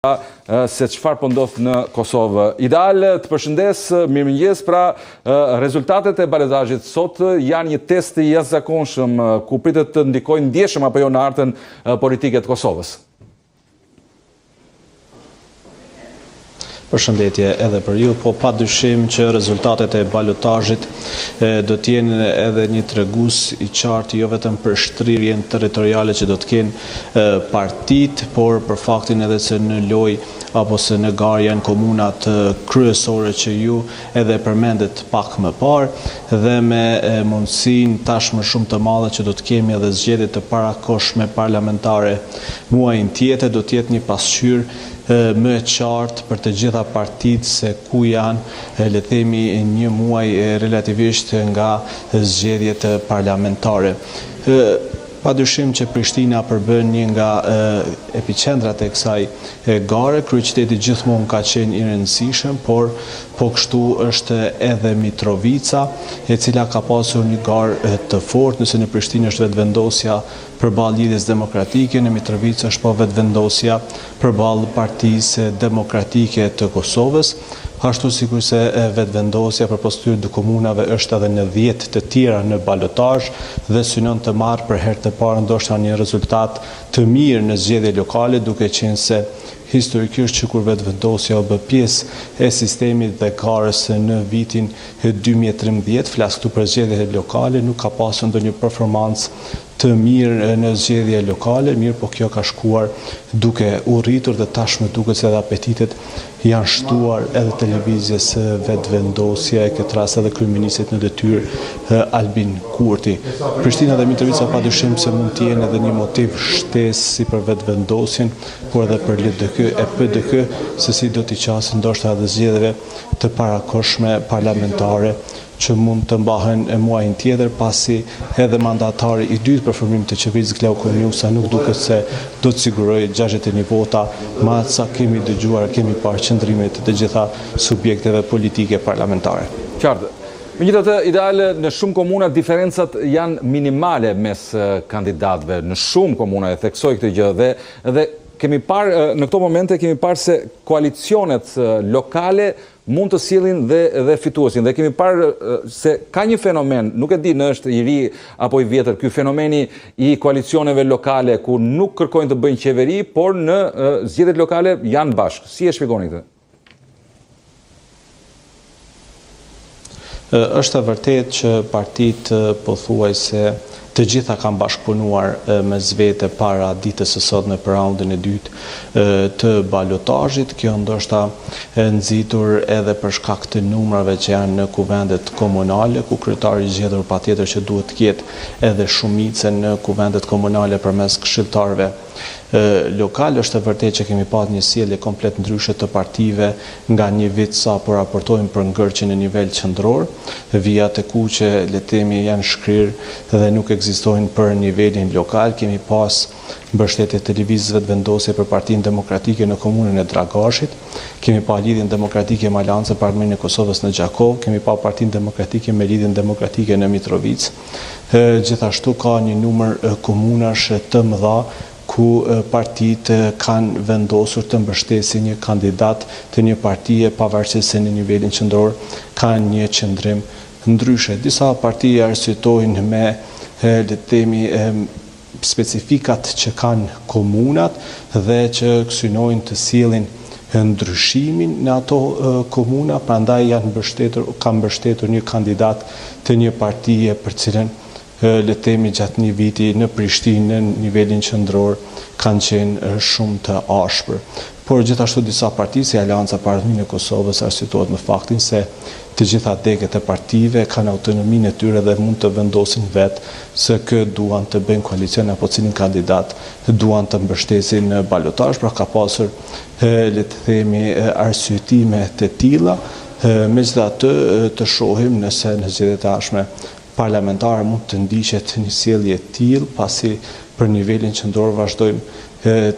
se çfarë po ndodh në Kosovë. Ideal të përshëndes, mirëmëngjes, pra rezultatet e balotazhit sot janë një test i jashtëzakonshëm ku pritet të ndikojnë ndjeshëm apo jo në artën politike të Kosovës. Përshëndetje edhe për ju, po pa dyshim që rezultatet e balotazhit do t'jenë edhe një tregues i qartë jo vetëm për shtrirjen territoriale që do të kenë partitë, por për faktin edhe se në lojë apo se në garë janë komunat kryesore që ju edhe përmendet pak më parë dhe me mundësinë tash më shumë të madhe që do të kemi edhe zgjedhje të parakohshme parlamentare muajin tjetër, do të jetë një pasqyrë më e qartë për të gjitha partitë se ku janë, le të themi, një muaj relativisht nga zgjedhjet parlamentare. Padyshim që Prishtina përbën një nga epicentrat e kësaj gare, kryeqyteti gjithmonë ka qenë i rëndësishëm, por po kështu është edhe Mitrovica, e cila ka pasur një garë të fortë, nëse në Prishtinë është vetëvendosja përballë lidhjes demokratike, në Mitrovica është po vetëvendosja përballë Partisë Demokratike të Kosovës. Ashtu sikur se vetëvendosja për postyrit të komunave është edhe në 10 të tjera në balotazh dhe synon të marrë për herë të parë ndoshta një rezultat të mirë në zgjedhje lokale, duke qenë se historikisht që kur vetëvendosja u bë pjesë e sistemit dhe garës në vitin 2013, flas këtu për zgjedhje lokale, nuk ka pasur ndonjë performancë të mirë në zgjedhje lokale, mirë po kjo ka shkuar duke u rritur dhe tashmë duket se edhe apetitet janë shtuar edhe televizjes vetëvendosja, e këtë rast edhe kryeministit në detyrë Albin Kurti. Prishtina dhe Mitrovica padyshim se mund të jenë edhe një motiv shtesë si për vetëvendosjen, por edhe për LDK e PDK, se si do t'i qasin ndoshta edhe zgjedhjeve të parakohshme parlamentare që mund të mbahen e muajin tjetër, pasi edhe mandatari i dytë për formimin të qeverisë Klau Koniusa nuk duket se do të sigurojë 61 vota, ma sa kemi dëgjuar, kemi parë qëndrimet të gjitha subjekteve politike parlamentare. Qartë. Megjithatë, ideale në shumë komuna diferencat janë minimale mes kandidatëve, në shumë komuna e theksoj këtë gjë dhe kemi parë në këto momente kemi parë se koalicionet lokale mund të sillin dhe fituesin. Dhe kemi parë se ka një fenomen, nuk e di në është i ri apo i vjetër, ky fenomeni i koalicioneve lokale ku nuk kërkojnë të bëjnë qeveri, por në zgjedhjet lokale janë bashkë. Si e shpjegoni këtë? Është e vërtetë që partitë pothuajse të gjitha kanë bashkëpunuar mes vete para ditës së sotme për raundin e dytë të balotazhit. Kjo ndoshta nxitur edhe për shkak të numrave që janë në kuvendet komunale, ku kryetari i zgjedhur patjetër që duhet të ketë edhe shumicën në kuvendet komunale përmes këshilltarëve lokal. Është e vërtetë që kemi pasur një sjellje komplet ndryshe të partive nga një vit sa po raportojmë për ngërçje në nivel qendror. Vijat e kuqe, le të themi, janë shkrirë dhe nuk ekzistojnë për nivelin lokal. Kemi pas mbështetje të lëvizjes vetëvendosje për Partinë Demokratike në komunën e Dragashit. Kemi pa lidhjen demokratike me Aleancën për Armërinë e Kosovës në Gjakov. Kemi pa Partinë Demokratike me lidhjen demokratike në Mitrovicë. Gjithashtu ka një numër komunash të mëdha ku partitë kanë vendosur të mbështesin një kandidat të një partie, pavarësisht se në nivelin qendror kanë një qëndrim ndryshe. Disa parti arsyetojnë me, le të themi, specifikat që kanë komunat dhe që synojnë të sjellin ndryshimin në ato komuna, prandaj kanë mbështetur një kandidat të një partie për cilën le të themi gjatë një viti në Prishtinë në nivelin qendror kanë qenë shumë të ashpër. Por gjithashtu disa parti si Aleanca për Armërinë e Kosovës arsyetohet me faktin se të gjitha degët e partive kanë autonominë e tyre dhe mund të vendosin vetë se kë duan të bëjnë koalicion apo cilin kandidat duan të mbështesin në balotazh, pra ka pasur le të themi arsyetime të tilla. Megjithatë të shohim nëse në zgjedhjet e ardhshme parlamentare mund të ndiqet një sjellje e tillë, pasi për nivelin qendror vazhdojmë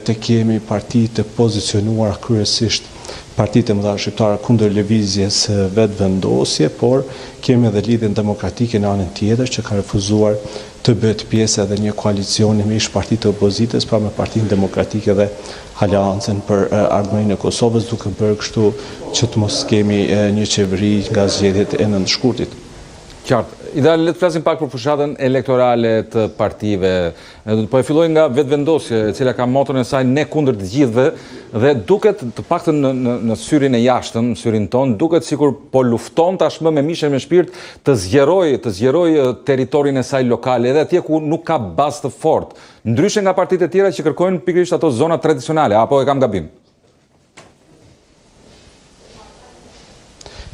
të kemi parti të pozicionuar kryesisht partitë e mëdha shqiptare kundër lëvizjes vetëvendosje, por kemi edhe Lidhjen Demokratike në anën tjetër që ka refuzuar të bëhet pjesë edhe një koalicioni me ish partitë të opozitës, pra me Partinë Demokratike dhe Aleancën për Ardhmërinë e Kosovës, duke bërë kështu që të mos kemi një qeveri nga zgjedhjet e nëntëshkurtit. Qartë. Ideale, le të flasim pak për fushatën elektorale të partive. Po e filloj nga vetëvendosje, e cila ka motën e saj ne kundër të gjithëve, dhe duket të paktën në syrin e jashtëm, syrin ton, duket sikur po lufton tashmë me mishe me shpirt të zgjeroj territorin e saj lokale, edhe atje ku nuk ka bazë të fortë, ndryshe nga partitë e tjera që kërkojnë pikërisht ato zona tradicionale, apo e kam gabim?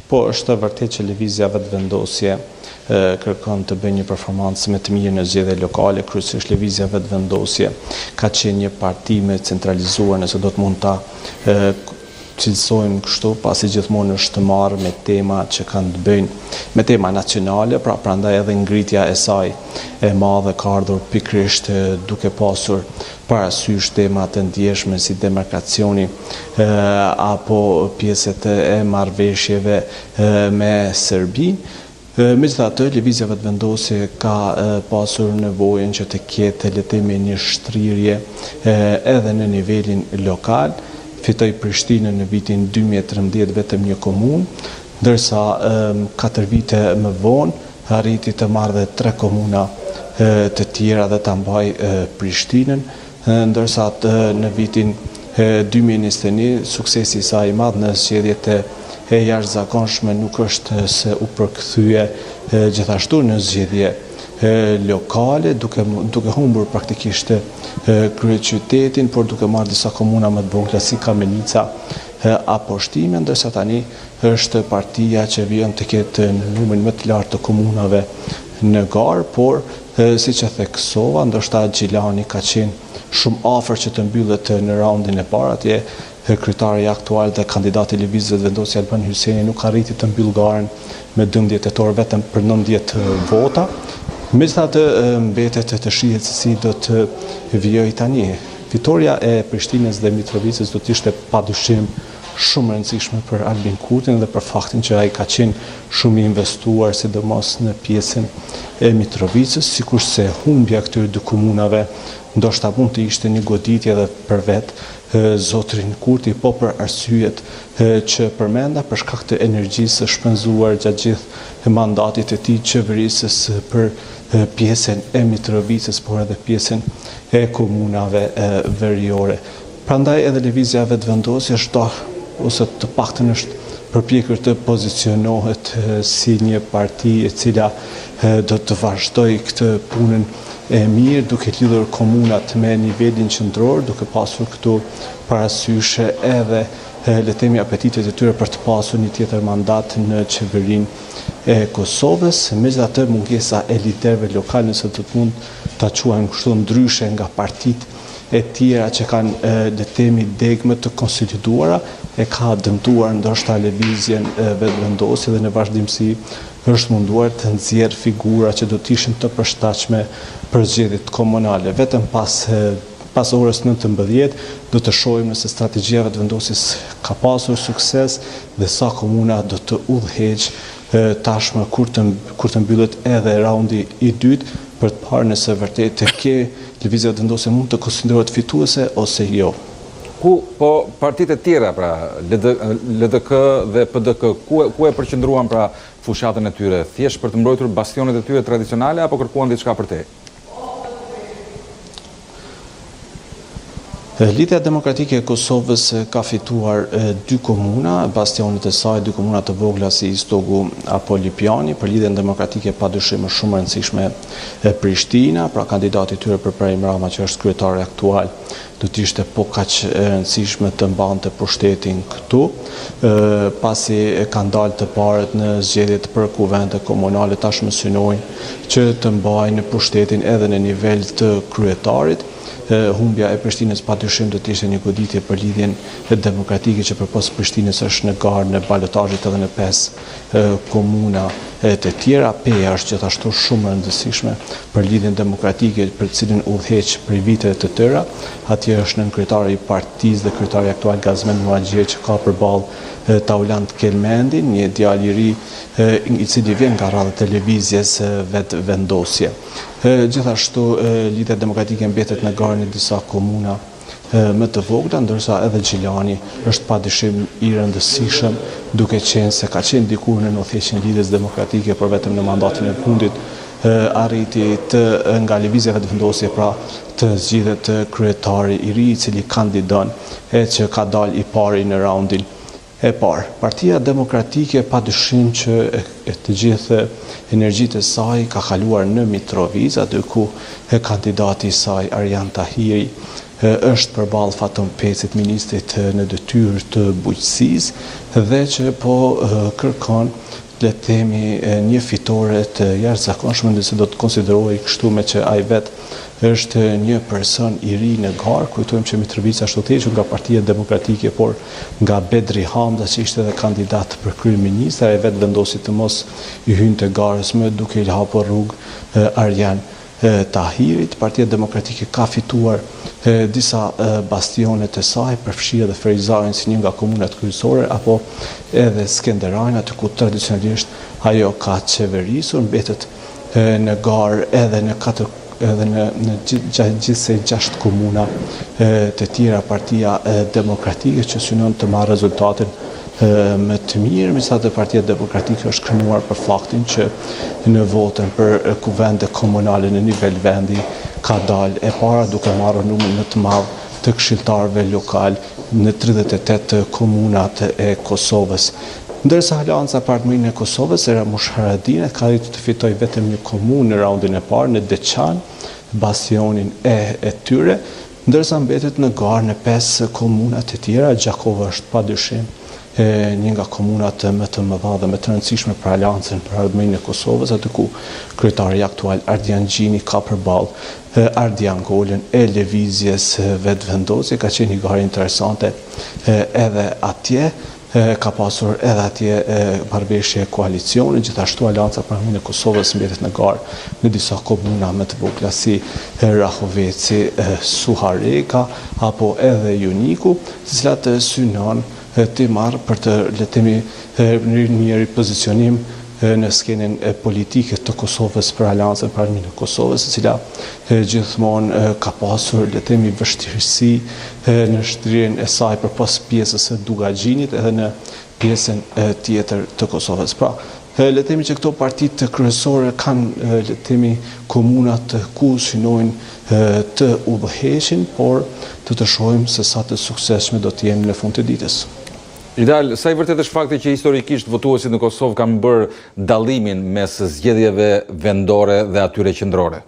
Po, është vërtet që lëvizja vetëvendosje kërkon të bëjë një performancë më të mirë në zgjedhjet lokale, kryesisht lëvizja vetëvendosje ka qenë një parti me centralizuar, nëse do të mund ta cilësojmë kështu, pasi gjithmonë është të marrë me tema që kanë të bëjnë me tema nacionale, pra prandaj edhe ngritja e saj e madhe ka ardhur pikërisht duke pasur parasysh tema të ndjeshme si demarkacioni apo pjesët e marrëveshjeve me Serbi. Megjithatë, lëvizja vetëvendosje ka pasur nevojën që të ketë le të themi një shtrirje edhe në nivelin lokal. Fitoi Prishtinën në vitin 2013 vetëm një komunë, ndërsa 4 vite më vonë arriti të marrë 3 komuna të tjera dhe ta mbajë Prishtinën, ndërsa në vitin 2021 suksesi i saj i madh në zgjedhjet e jashtëzakonshme nuk është se u përkthye gjithashtu në zgjedhje lokale, duke humbur praktikisht kryeqytetin, por duke marrë disa komuna më të vogla si Kamenica apo Shtime, ndërsa tani është partia që vjen të ketë në numrin më të lartë të komunave në garë, por siç e theksova, ndoshta Xhilani ka qenë shumë afër që të mbyllet në raundin e parë, atje kryetari aktual dhe kandidati i lëvizjes vetëvendosje Albin Hyseni nuk arriti të mbyll garën me 12 tetor vetëm për 90 vota. Megjithatë mbetet të shihet se si do të vijojë tani. Fitoria e Prishtinës dhe Mitrovicës do të ishte padyshim shumë rëndësishme për Albin Kurtin dhe për faktin që ai ka qenë shumë i investuar sidomos në pjesën e Mitrovicës, sikurse humbja këtyre dy komunave ndoshta mund të ishte një goditje edhe për vetë zotrin Kurti, po për arsyet që përmenda, për shkak të energjisë shpenzuar gjatë gjithë mandatit e tij qeverisës për pjesën e Mitrovicës, por edhe pjesën e komunave veriore. Prandaj edhe lëvizja vetëvendosje është ose të paktën është përpjekur të pozicionohet si një parti e cila do të vazhdojë këtë punën e mirë, duke lidhur komunat me nivelin qendror, duke pasur këtu parasysh edhe le të themi apetitet e tyre për të pasur një tjetër mandat në qeverinë e Kosovës. Megjithatë, mungesa e liderëve lokal, nëse do të mund ta quajmë kështu, ndryshe nga partitë e tjera që kanë le të themi degme të konsoliduara, e ka dëmtuar ndoshta lëvizjen vetëvendosje dhe në vazhdimsi është munduar të nxjerrë figura që do të ishin të përshtatshme për zgjedhjet komunale. Vetëm pas orës 19 do të shohim nëse strategjia vetëvendosjes ka pasur sukses dhe sa komuna do të udhëheqë tashmë kur të mbyllet edhe raundi i dytë, për të parë nëse vërtet lëvizja vetëvendosje mund të konsiderohet fituese ose jo. Ku po partitë e tjera, pra LDK dhe PDK, ku e përqendruan pra fushatën e tyre? Thjesht për të mbrojtur bastionet e tyre tradicionale apo kërkuan diçka për te? Lidhja Demokratike e Kosovës ka fituar 2 komuna, bastionet e saj 2 komuna të vogla si Istogu apo Lipjani. Për Lidhjen Demokratike padyshim është shumë rëndësishme Prishtina, pra kandidati i tyre për Ibrahim Rama, që është kryetari aktual, do të ishte po kaq rëndësishme të mbante pushtetin këtu, pasi kanë dalë të parët në zgjedhjet për kuvende komunale, tashmë synojnë që të mbajnë pushtetin edhe në nivel të kryetarit. Humbja e Prishtinës padyshim do të ishte një goditje për Lidhjen Demokratike, që përpos Prishtinës është në garë në balotazhet edhe në 5 komuna të tjera. PEA është gjithashtu shumë e rëndësishme për lidhjen demokratike për cilin udhëheq për viteve të tëra. Atje është nën kryetari i partisë dhe kryetari aktual Gazmend Muhaxhie që ka përballë Taulant Kelmendin, një djalë i ri i cili vjen nga rradha televizjes Vetvendosje. Gjithashtu lidhja demokratike mbetet në garën e disa komuna më të vogla, ndërsa edhe Gjilani është padyshim i rëndësishëm, duke qenë se ka qenë dikur në udhëheqjen e lidhjes demokratike, por vetëm në mandatin e fundit arriti nga lëvizja Vetvendosje pra të zgjidhet kryetari i ri i cili kandidon e që ka dalë i pari në raundin e parë. Partia Demokratike padyshim që të gjithë energjitë e saj ka kaluar në Mitrovica, aty ku kandidati i saj Arjan Tahiri është përballë Faton Pecit, ministrit në detyrë të bujqësisë dhe që po kërkon le të themi një fitore të jashtëzakonshme, nëse do të konsiderohej kështu me që ai vetë është një person i ri në garë. Kujtojmë që Mitrovica është udhëhequr nga Partia Demokratike, por nga Bedri Hamza që ishte edhe kandidat për kryeminist, ai vetë vendosi të mos i hynte garës më duke i hapur rrugë Arjan Tahirit. Partia Demokratike ka fituar disa bastionet e saj, përfshirë edhe Ferizarin si një nga komunat kryesore, apo edhe Skenderajin, aty ku tradicionalisht ajo ka qeverisur, mbetet në garë edhe në gjithsej 6 komuna të tjera. Partia Demokratike që synon të marrë rezultatin më të mirë, megjithatë Partia Demokratike është krenuar për faktin që në votën për kuvende komunale në nivel vendi ka dalë e para duke marrë numër më të madh të këshilltarëve lokal në 38 komunat e Kosovës. Ndërsa Aleanca për Artëmërinë e Kosovës, Ramush Haradinaj, ka arritur të fitojë vetëm një komunë në raundin e parë, në Deçan, bastionin e tyre, ndërsa mbetet në garë në 5 komunat e tjera. Gjakova është padyshim një nga komunat më të mëdha dhe më të rëndësishme për Aleancën për Ardhmërinë e Kosovës, aty ku kryetari aktual Ardian Gjini ka përballë Ardian Golën e lëvizjes Vetvendosje. Ka qenë një garë interesante edhe atje. Ka pasur edhe atje marrëveshje koalicioni, gjithashtu Aleanca për Ardhmërinë e Kosovës mbetet në garë në disa komuna më të vogla si Rahoveci, Suhareka apo edhe Juniku, të cilat synon të marrë për të letemi një ripozicionim në skenën politike të Kosovës për Aleancën për Ardhmërinë e Kosovës, e cila gjithmonë ka pasur letemi vështirësi në shtrirjen e saj përpas pjesës së Dugaxhinit edhe në pjesën tjetër të Kosovës. Pra, letemi që këto partitë kryesore kanë letemi komunat ku synojnë të udhëheqin, por të shohim se sa të suksesshme do të jenë në fund të ditës. Ideal, sa i vërtet është fakti që historikisht votuesit në Kosovë kanë bërë dallimin mes zgjedhjeve vendore dhe atyre qendrore?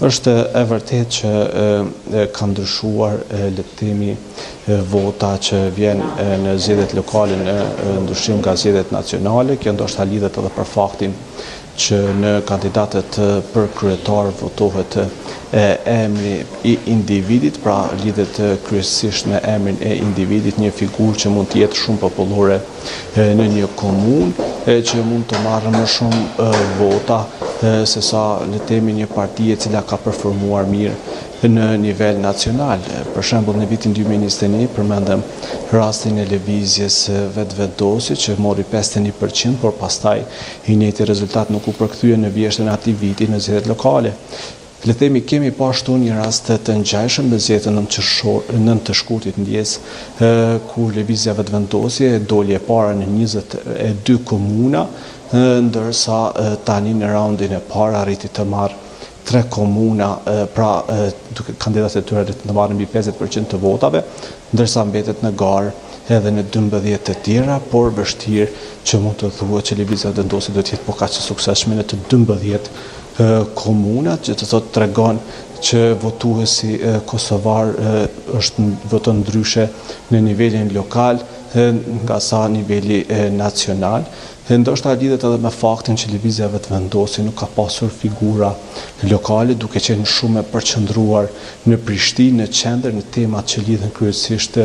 Është e vërtet që ka ndryshuar le të themi vota që vjen në zgjedhjet lokale në ndryshim nga zgjedhjet nacionale. Kjo ndoshta lidhet edhe për faktin që në kandidatët për kryetar votohet emri i individit, pra lidhet kryesisht me emrin e individit, një figurë që mund të jetë shumë popullore në një komunë, që mund të marrë më shumë vota se sa le të themi një parti e cila ka performuar mirë në nivel nacional. Për shembull, në vitin 2021 përmendëm rastin e lëvizjes Vetvendosje që mori 51%, por pastaj i njëjti rezultat nuk u përkthye në vjeshtën e atij viti në zgjedhjet lokale. Le të themi kemi pashtu një rast të ngjashëm në zgjedhjen 9 të shkurtit ndjes, ku lëvizja Vetvendosje doli e para në 22 komuna, ndërsa tani në raundin e parë arriti të marrë 3 komuna, pra duke kandidatët e tyre të marrin mbi 50% të votave, ndërsa mbetet në garë edhe në 12 të tjera, por vështirë që mund të thuhet që lëvizja Vetvendosje do të jetë po kaq të suksesshme në të 12 komunat, që të thotë tregon që votuesi kosovar voton ndryshe në nivelin lokal nga sa niveli nacional. Ndoshta lidhet edhe me faktin që lëvizja Vetvendosje nuk ka pasur figura lokale, duke qenë shumë e përqendruar në Prishtinë, në qendër, në temat që lidhen kryesisht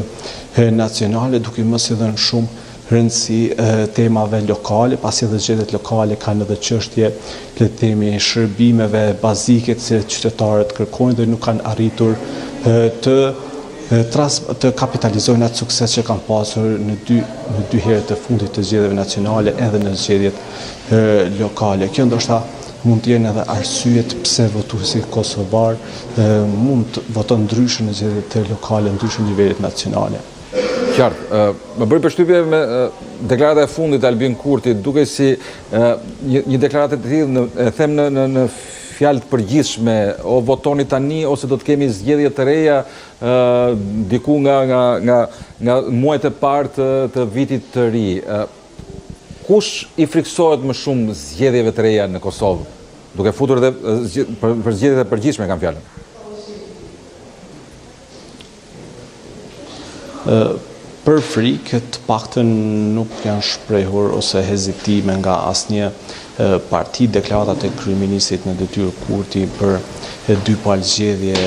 nacionale, duke mos i dhënë shumë rëndësi temave lokale, pasi edhe zgjedhjet lokale kanë edhe çështje le të themi shërbimeve bazike që qytetarët kërkojnë dhe nuk kanë arritur të kapitalizojnë atë sukses që kanë pasur në dy herët e fundit të zgjedhjeve nacionale edhe në zgjedhjet lokale. Kjo ndoshta mund të jenë edhe arsyet pse votuesi kosovar mund të votojnë ndryshe në zgjedhjet lokale, ndryshe në nivelet nacionale. Qartë, më bëri përshtypje me deklarata e fundit e Albin Kurti, duke si një deklaratë të tillë, e them në fjalë të përgjithshme, o votoni tani ose do të kemi zgjedhje të reja diku nga muajt e parë të vitit të ri. Kush i friksohet më shumë zgjedhjeve të reja në Kosovë? Duke futur edhe për zgjedhjet e përgjithshme kam fjalën. Për frikë, të paktën nuk janë shprehur ose hezitime nga asnjë parti deklaratat e kryeministit në detyrë Kurti për dy palë zgjedhje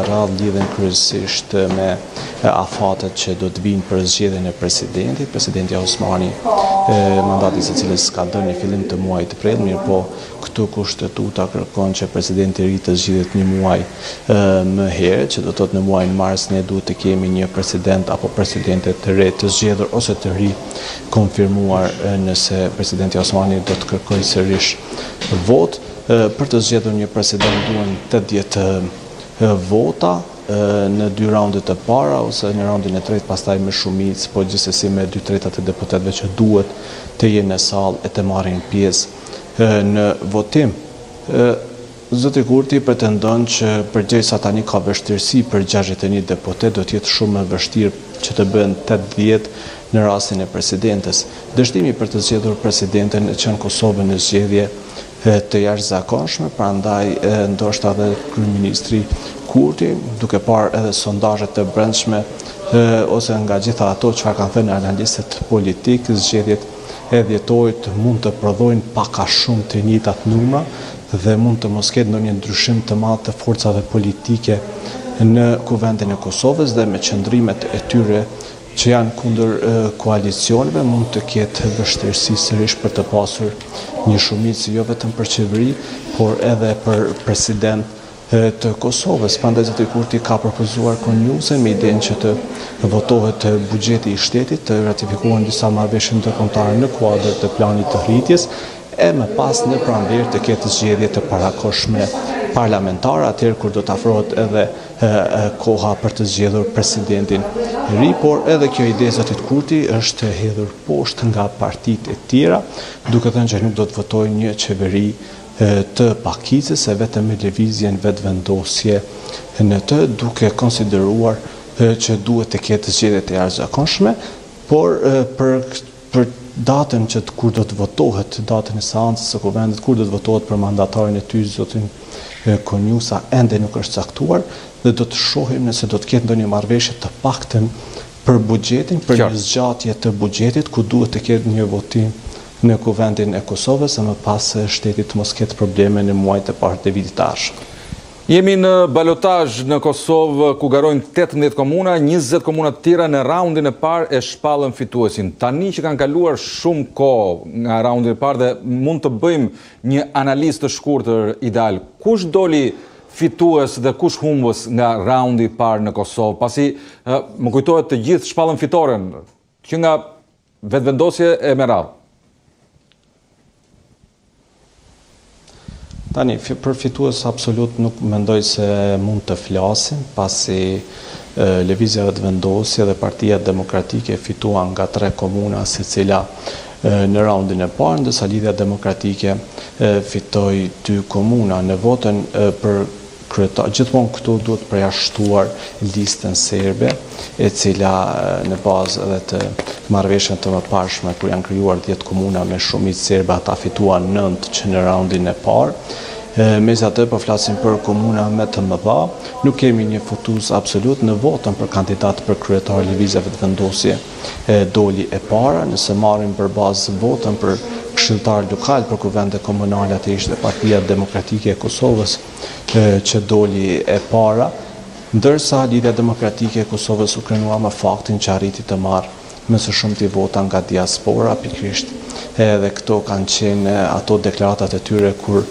radhë lidhen kryesisht me afatet që do të vinë për zgjedhjen e presidentit. Presidenti Osmani, mandati së cilës ka dhënë në fillim të muajit prill, mirë po këtu kushtetuta kërkon që presidenti i ri të zgjidhet një muaj më herët, që do të thotë në muajin mars ne duhet të kemi një president apo presidente të re të zgjedhur ose të ri konfirmuar nëse presidenti Osmani do të kërkojë sërish votë. Për të zgjedhur një president duhen 80 vota në dy raundet e para ose në raundin e tretë pastaj me shumicë, po gjithsesi me 2/3 e deputetëve që duhet të jenë në sallë e të marrin pjesë në votim. Zoti Kurti pretendon që përderisa tani ka vështirësi për 61 deputet, do të jetë shumë më vështirë që të bëhen 80 në rastin e presidentes. Dështimi për të zgjedhur presidenten e qenë Kosovë në zgjedhje të jashtëzakonshme, prandaj ndoshta edhe kryeministri Kurti, duke parë edhe sondazhet të brendshme ose nga gjitha ato çfarë kanë thënë analistët politikë, zgjedhjet e dhjetorit mund të prodhojnë pak a shumë të njëjtat numra dhe mund të mos ketë ndonjë ndryshim të madh të forcave politike në kuvendin e Kosovës dhe me qëndrimet e tyre që janë kundër koalicioneve mund të ketë vështirësi sërish për të pasur një shumicë jo vetëm për qeveri, por edhe për president të Kosovës. Prandaj zoti Kurti ka propozuar konjuse me idenë që të votohet buxheti i shtetit, të ratifikohen disa marrëveshje ndërkombëtare në kuadër të planit të rritjes, e më pas në pranverë të ketë zgjedhje të parakohshme parlamentare, atëherë kur do të afrohet edhe koha për të zgjedhur presidentin e ri, por edhe kjo ide e zotit Kurti është hedhur poshtë nga partitë e tjera, duke thënë që nuk do të votojë një qeveri të pakicës e vetëm me lëvizjen vetëvendosje në të, duke konsideruar që duhet të ketë zgjedhje të jashtëzakonshme, por për datën që kur do të votohet, datën e seancës së kuvendit, kur do të votohet për mandatarin e tyre, zotin Konjusa, ende nuk është caktuar dhe do të shohim nëse do të ketë ndonjë marrëveshje të paktën për buxhetin, për një zgjatje të buxhetit ku duhet të ketë një votim në kuvendin e Kosovës e më pas shtetit të mos ketë probleme në muajt e parë të vitit të ardhshëm. Jemi në balotazh në Kosovë ku garojnë 18 komuna, 20 komuna të tjera në raundin e parë e shpallën fituesin. Tani që kanë kaluar shumë kohë nga raundi i parë dhe mund të bëjmë një analizë të shkurtër ideal. Kush doli fitues dhe kush humbës nga raundi i parë në Kosovë? Pasi më kujtohet të gjithë shpallën fitoren që nga vetëvendosje e me radhë. Tani, për fitues absolut nuk mendoj se mund të flasim, pasi lëvizja vetëvendosje dhe Partia Demokratike fituan nga 3 komuna, secila në raundin e parë, ndërsa Lidhja Demokratike fitoi 2 komuna. Në votën për kryetar, gjithmonë këtu duhet përjashtuar listën serbe, e cila në bazë edhe të marrëveshjen të mëparshme kur janë krijuar 10 komuna me shumicë serbe, ata fituan 9 që në raundin e parë. Megjithatë po flasim për komuna më të mëdha, nuk kemi një futues absolut në votën për kandidat për kryetar lëvizja vetëvendosje doli e para, nëse marrim për bazë votën për këshilltar lokal për kuvende komunale, atë ishte Partia Demokratike e Kosovës që doli e para, ndërsa Lidhja Demokratike e Kosovës u krenua me faktin që arriti të marrë më së shumti vota nga diaspora, pikërisht edhe këto kanë qenë ato deklaratat e tyre kur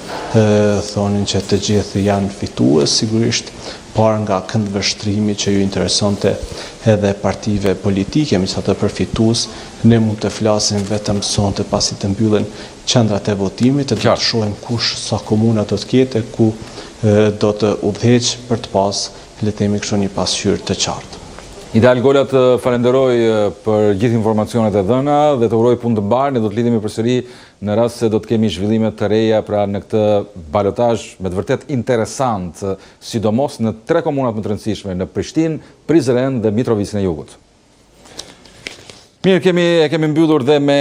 thonin që të gjithë janë fitues, sigurisht parë nga këndvështrimi që ju interesonte edhe partive politike, megjithatë për fitues, ne mund të flasim vetëm sonte pasi të mbyllen qendrat e votimit, të shohim kush sa komuna do të ketë, ku do të udhëheq për të pas, le të themi kështu, një pasqyrë të qartë. Ideal Gola, të falenderoj për gjithë informacionet e dhëna dhe të uroj punë të mbarë. Ne do të lidhemi përsëri në rast se do të kemi zhvillime të reja pra në këtë balotazh me të vërtet interesant, sidomos në 3 komunat më të rëndësishme, në Prishtinë, Prizren dhe Mitrovicën e Jugut. Mirë, kemi mbyllur dhe me